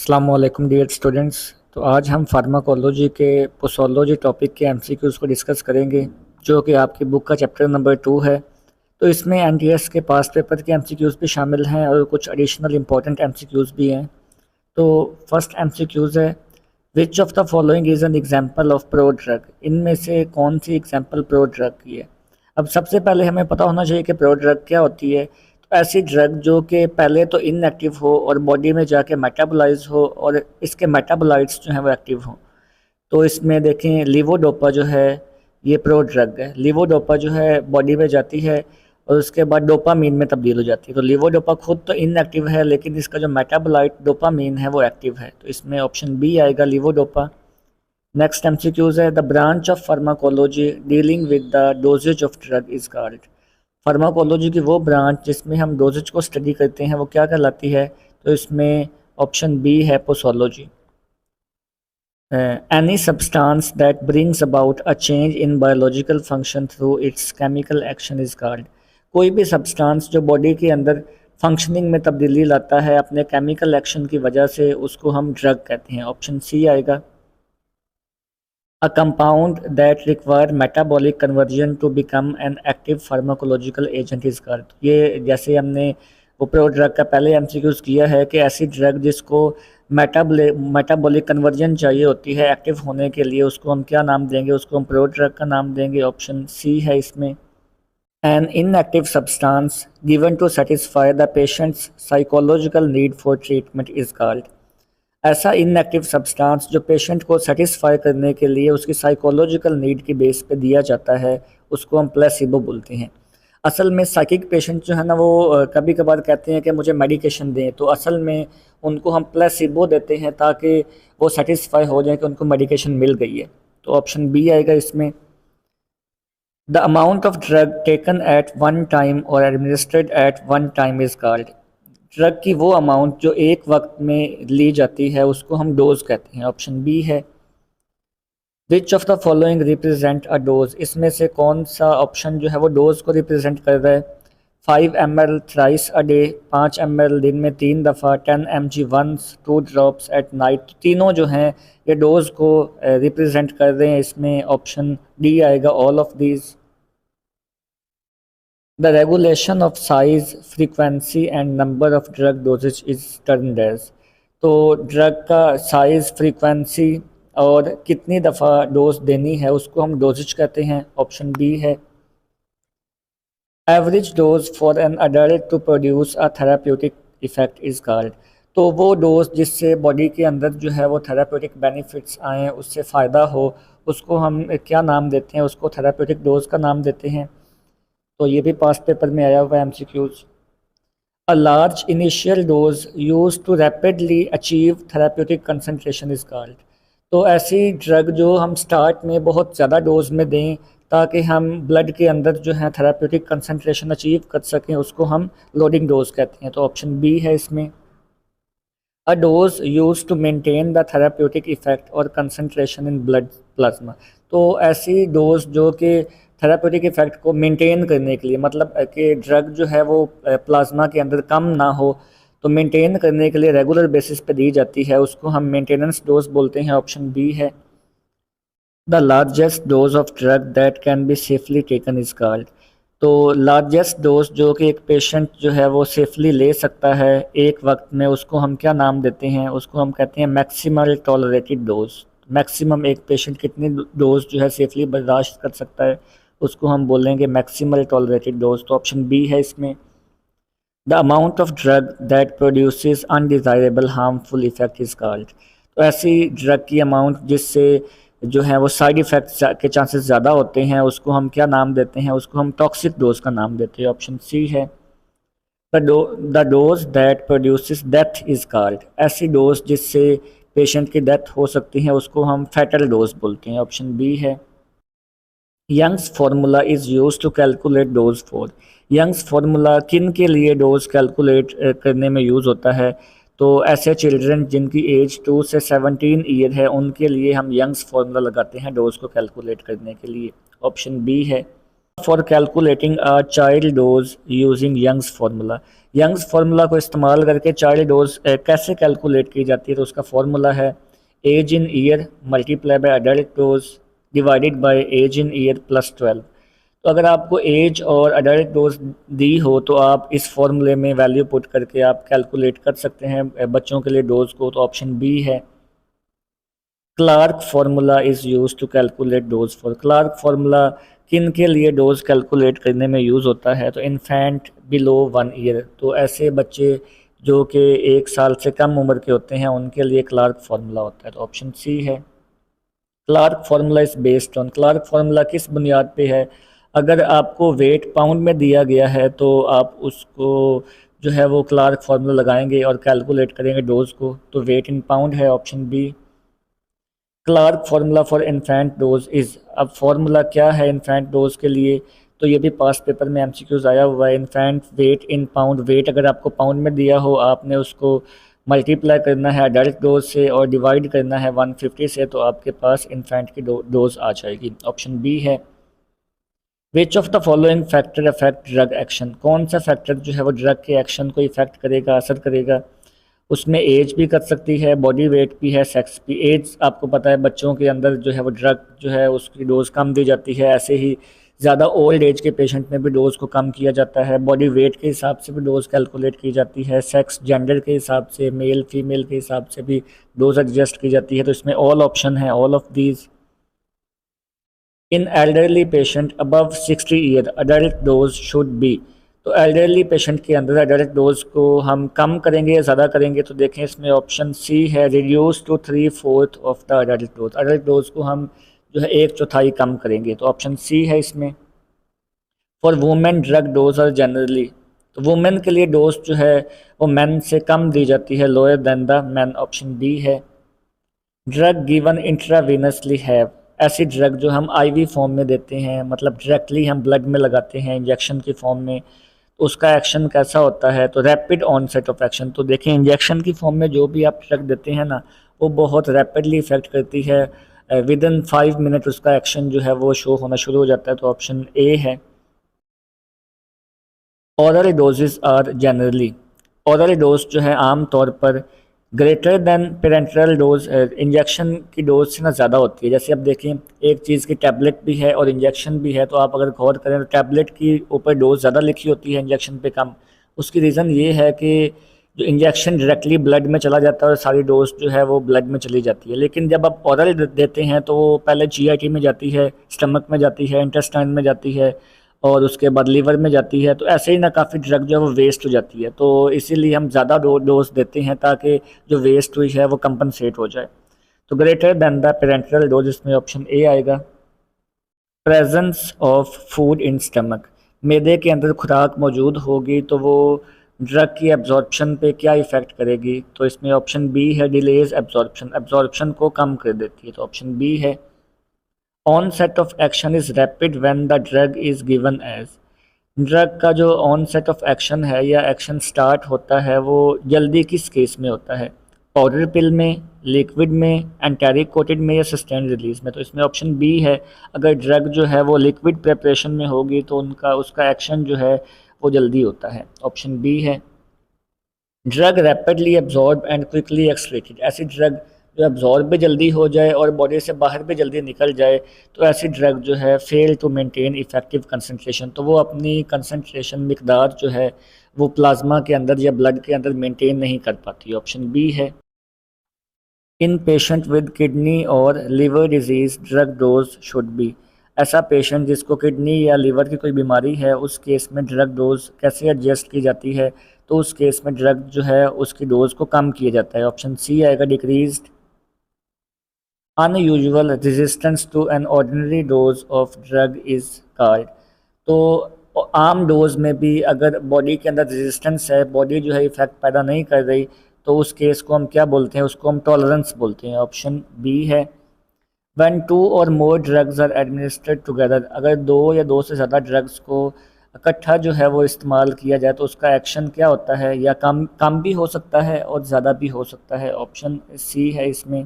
अस्सलाम वालेकुम dear students. तो आज हम फार्माकोलॉजी के पोसोलॉजी टॉपिक के एमसीक्यूज़ को डिस्कस करेंगे, जो कि आपकी बुक का चैप्टर नंबर 2 है। तो इसमें एनटीएस के पास पेपर के एमसीक्यूज़ भी शामिल हैं और कुछ एडिशनल इंपॉर्टेंट एमसीक्यूज़ भी हैं। तो फर्स्ट एमसीक्यूज़ है, which of the following is an example of pro drug. इनमें से कौन सी एग्जांपल प्रो ड्रग की है। अब सबसे पहले हमें पता होना चाहिए कि प्रो ड्रग क्या होती है। तो ऐसी ड्रग जो कि पहले तो इनएक्टिव हो और बॉडी में जाके मेटाबोलाइज हो और इसके मेटाबोलाइट्स जो हैं वो एक्टिव हों। तो इसमें देखें लीवोडोपा जो है ये प्रो ड्रग है। लीवोडोपा जो है बॉडी में जाती है और उसके बाद डोपामीन में तब्दील हो जाती है। तो लीवोडोपा खुद तो इनएक्टिव है, लेकिन इसका जो मेटाबोलाइट डोपामीन है वो एक्टिव है। तो इसमें ऑप्शन बी आएगा, लीवोडोपा। नेक्स्ट एमसीक्यूज है, the branch of pharmacology dealing with the doses of drug is called. Pharmacology की वो ब्रांच जिसमें हम डोजेज को स्टडी करते हैं वो क्या कहलाती है। तो इसमें ऑप्शन बी है, posology. Any substance that brings about a change in biological function through its chemical action is called। कोई भी सब्सटेंस जो बॉडी के अंदर फंक्शनिंग में तब्दीली लाता है अपने केमिकल एक्शन की वजह से, उसको हम ड्रग कहते हैं। ऑप्शन सी आएगा। A compound that require metabolic conversion to become an active pharmacological agent is called। ये जैसे हमने वो प्रो ड्रग का पहले एमसीक्यूज किया है कि ऐसी ड्रग जिसको मेटाबॉलिक कन्वर्जन चाहिए होती है एक्टिव होने के लिए, उसको हम क्या नाम देंगे, उसको हम प्रो ड्रग का नाम देंगे। ऑप्शन सी है इसमें। An inactive substance given to satisfy the patient's psychological need for treatment is called। ऐसा इनएक्टिव सब्सटेंस जो पेशेंट को सेटिस्फाई करने के लिए उसकी साइकोलॉजिकल नीड की बेस पे दिया जाता है, उसको हम प्लेसिबो बोलते हैं। असल में साइकिक पेशेंट जो है ना, वो कभी कभार कहते हैं कि मुझे मेडिकेशन दें, तो असल में उनको हम प्लेसिबो देते हैं ताकि वो सेटिस्फाई हो जाए कि उनको मेडिकेशन मिल गई है। तो ऑप्शन बी आएगा इसमें। The amount of drug taken at one time और administered at one time is called. Drug की वो अमाउंट जो एक वक्त में ली जाती है उसको हम डोज कहते हैं। ऑप्शन बी है। Which of the following represent a dose. इसमें से कौन सा ऑप्शन जो है वो डोज को रिप्रेजेंट कर रहा है। 5 ml thrice a day, 5 ml दिन में 3 दफ़ा, 10 mg वंस, 2 ड्रॉप्स एट नाइट। तीनों जो हैं ये डोज को रिप्रेजेंट कर रहे हैं। इसमें ऑप्शन डी आएगा, all of these. The regulation of size, frequency and number of drug dosage is termed as। तो ड्रग का साइज, फ्रीक्वेंसी और कितनी दफ़ा डोज देनी है उसको हम डोजेज कहते हैं। ऑप्शन बी है। Average dose for an adult to produce a therapeutic effect is called. तो वो डोज जिससे बॉडी के अंदर जो है वो थेराप्यूटिक बेनिफिट्स आएँ, उससे फ़ायदा हो, उसको हम क्या नाम देते हैं, उसको थेराप्यूटिक डोज का नाम देते हैं। तो ये भी पास्ट पेपर में आया हुआ MCQs. A large initial dose use to rapidly achieve therapeutic concentration is called. तो ऐसी ड्रग जो हम स्टार्ट में बहुत ज़्यादा डोज में दें ताकि हम ब्लड के अंदर जो है थेराप्यूटिक कंसंट्रेशन अचीव कर सकें, उसको हम लोडिंग डोज कहते हैं। तो ऑप्शन बी है इसमें। A dose use to maintain the therapeutic effect और कंसंट्रेशन इन ब्लड प्लाज्मा। तो ऐसी डोज जो कि थेराप्यूटिक इफेक्ट को मेंटेन करने के लिए, मतलब कि ड्रग जो है वो प्लाज्मा के अंदर कम ना हो, तो मेंटेन करने के लिए रेगुलर बेसिस पे दी जाती है, उसको हम मेंटेनेंस डोज बोलते हैं। ऑप्शन बी है। The largest dose of drug that can be safely taken is called. तो लार्जेस्ट डोज जो कि एक पेशेंट जो है वो सेफली ले सकता है एक वक्त में, उसको हम क्या नाम देते हैं, उसको हम कहते हैं मैक्सिमल टॉलरेटेड डोज। मैक्सिमम एक पेशेंट कितनी डोज जो है सेफली बर्दाश्त कर सकता है, उसको हम बोलेंगे मैक्सिमल टॉलरेटेड डोज। तो ऑप्शन बी है इसमें। The amount of drug that produces undesirable harmful effect is called. तो ऐसी ड्रग की अमाउंट जिससे जो है वो साइड इफ़ेक्ट्स के चांसेस ज़्यादा होते हैं, उसको हम क्या नाम देते हैं, उसको हम टॉक्सिक डोज का नाम देते हैं। ऑप्शन सी है। The dose that produces death is called. ऐसी डोज जिससे पेशेंट की डेथ हो सकती है उसको हम फैटल डोज बोलते हैं। ऑप्शन बी है। Young's formula is use to calculate dose for. Young's formula किन के लिए डोज कैलकुलेट करने में यूज़ होता है। तो ऐसे चिल्ड्रन जिनकी एज 2 से 17 ईयर है उनके लिए हम यंग्स फार्मूला लगाते हैं डोज को कैलकुलेट करने के लिए। ऑप्शन बी है। For calculating a child dose using Young's formula. Young's formula को इस्तेमाल करके चाइल्ड डोज कैसे कैलकुलेट की जाती है, तो उसका फार्मूला है age in year multiply by adult dose divided by age in year plus 12। तो अगर आपको एज और अडल्ट डोज दी हो तो आप इस फॉर्मूले में वैल्यू पुट करके आप कैलकुलेट कर सकते हैं बच्चों के लिए डोज को। तो ऑप्शन बी है Clark formula is use to calculate dose for. Clark formula किन के लिए डोज कैलकुलेट करने में यूज़ होता है, तो इन्फेंट बिलो 1 ईयर, तो ऐसे बच्चे जो कि 1 साल से कम उम्र के होते हैं उनके लिए क्लार्क फार्मूला होता है। तो ऑप्शन सी है Clark formula is based on. Clark formula किस बुनियाद पे है, अगर आपको वेट पाउंड में दिया गया है तो आप उसको जो है वो क्लार्क फार्मूला लगाएंगे और कैलकुलेट करेंगे डोज को, तो वेट इन पाउंड है option B. Clark formula for infant dose is, अब फार्मूला क्या है इन्फेंट डोज के लिए, तो ये भी पास पेपर में एमसीक्यूज आया हुआ है। Infant wait in pound, wait अगर आपको पाउंड में दिया हो आपने उसको मल्टीप्लाई करना है अडल्ट डोज से और डिवाइड करना है 150 से, तो आपके पास इन्फेंट की डोज आ जाएगी। ऑप्शन बी है which of the following factor affect drug action, कौन सा फैक्टर जो है वो ड्रग के एक्शन को इफेक्ट करेगा, असर करेगा। उसमें एज भी कर सकती है, बॉडी वेट भी है, सेक्स भी। एज आपको पता है बच्चों के अंदर जो है वो ड्रग जो है उसकी डोज कम दी जाती है, ऐसे ही ज़्यादा ओल्ड एज के पेशेंट में भी डोज को कम किया जाता है। बॉडी वेट के हिसाब से भी डोज कैलकुलेट की जाती है, सेक्स जेंडर के हिसाब से मेल फीमेल के हिसाब से भी डोज एडजस्ट की जाती है। तो इसमें ऑल ऑप्शन है, all of these. In elderly patient above 60 year adult dose should be, तो एल्डरली पेशेंट के अंदर एडल्ट डोज को हम कम करेंगे या ज़्यादा करेंगे, तो देखें इसमें ऑप्शन सी है reduce to 3/4 of the adult dose. Adult dose को हम जो है 1/4 कम करेंगे, तो ऑप्शन सी है इसमें। For women drug dose are generally, तो वुमेन के लिए डोज जो है वो मैन से कम दी जाती है, lower than the man, option B है। ड्रग गिवन इंट्रावेनसली हैव, ऐसी ड्रग जो हम आईवी फॉर्म में देते हैं, मतलब डायरेक्टली हम ब्लड में लगाते हैं इंजेक्शन की फॉर्म में, तो उसका एक्शन कैसा होता है, तो रैपिड ऑनसेट ऑफ एक्शन। तो देखें इंजेक्शन की फॉर्म में जो भी आप ड्रग देते हैं ना वो बहुत रैपिडली इफेक्ट करती है, विद इन 5 मिनट उसका एक्शन जो है वो शो होना शुरू हो जाता है, तो ऑप्शन ए है। Oral doses are generally, oral dose जो है आम तौर पर greater than parental dose, injection की डोज से ना ज़्यादा होती है। जैसे अब देखें एक चीज़ की टैबलेट भी है और इंजेक्शन भी है, तो आप अगर गौर करें तो टैबलेट की ऊपर डोज ज़्यादा लिखी होती है, इंजेक्शन पे कम। उसकी रीज़न ये है कि जो इंजेक्शन डायरेक्टली ब्लड में चला जाता है और सारी डोज जो है वो ब्लड में चली जाती है, लेकिन जब आप ओरल देते हैं तो वो पहले जीआईटी में जाती है, स्टमक में जाती है, इंटेस्टाइन में जाती है और उसके बाद लीवर में जाती है, तो ऐसे ही ना काफ़ी ड्रग जो है वो वेस्ट हो जाती है। तो इसीलिए हम ज़्यादा डोज देते हैं ताकि जो वेस्ट हुई है वो कंपनसेट हो जाए। तो greater than the parental dose, इसमें ऑप्शन ए आएगा। Presence of food in stomach, मैदे के अंदर खुराक मौजूद होगी तो वो ड्रग की एब्जॉर्प्शन पे क्या इफ़ेक्ट करेगी, तो इसमें ऑप्शन बी है डिलेज एब्जॉर्प्शन, एब्जॉर्प्शन को कम कर देती है, तो ऑप्शन बी है। Onset of action is rapid when the drug is given as, drug का जो ऑनसेट ऑफ एक्शन है या एक्शन स्टार्ट होता है वो जल्दी किस केस में होता है, पाउडर पिल में, लिक्विड में, एंटेरिक कोटेड में या सस्टेन रिलीज में, तो इसमें ऑप्शन बी है। अगर ड्रग जो है वो लिक्विड प्रिपरेशन में होगी तो उसका एक्शन जो है वो जल्दी होता है, ऑप्शन बी है। Drug rapidly absorb and quickly excreted, ऐसी ड्रग जो एब्जॉर्ब भी जल्दी हो जाए और बॉडी से बाहर भी जल्दी निकल जाए, तो ऐसी ड्रग जो है fail to maintain effective concentration, तो वो अपनी कंसंट्रेशन मिकदार जो है वो प्लाज्मा के अंदर या ब्लड के अंदर मेंटेन नहीं कर पाती, ऑप्शन बी है। इन पेशेंट विद किडनी और liver disease drug dose should be, ऐसा पेशेंट जिसको किडनी या लीवर की कोई बीमारी है उस केस में ड्रग डोज कैसे एडजस्ट की जाती है, तो उस केस में ड्रग जो है उसकी डोज को कम किया जाता है, ऑप्शन सी आएगा decreased. Unusual resistance to an ordinary dose of drug is called, तो आम डोज में भी अगर बॉडी के अंदर रेजिस्टेंस है, बॉडी जो है इफेक्ट पैदा नहीं कर रही, तो उस केस को हम क्या बोलते हैं, उसको हम टॉलरेंस बोलते हैं, ऑप्शन बी है। व्हेन 2 और मोर ड्रग्स आर एडमिनिस्ट्रेड टुगेदर, अगर 2 या 2 से ज़्यादा ड्रग्स को इकट्ठा जो है वो इस्तेमाल किया जाए तो उसका एक्शन क्या होता है, या कम कम भी हो सकता है और ज़्यादा भी हो सकता है, ऑप्शन सी है इसमें।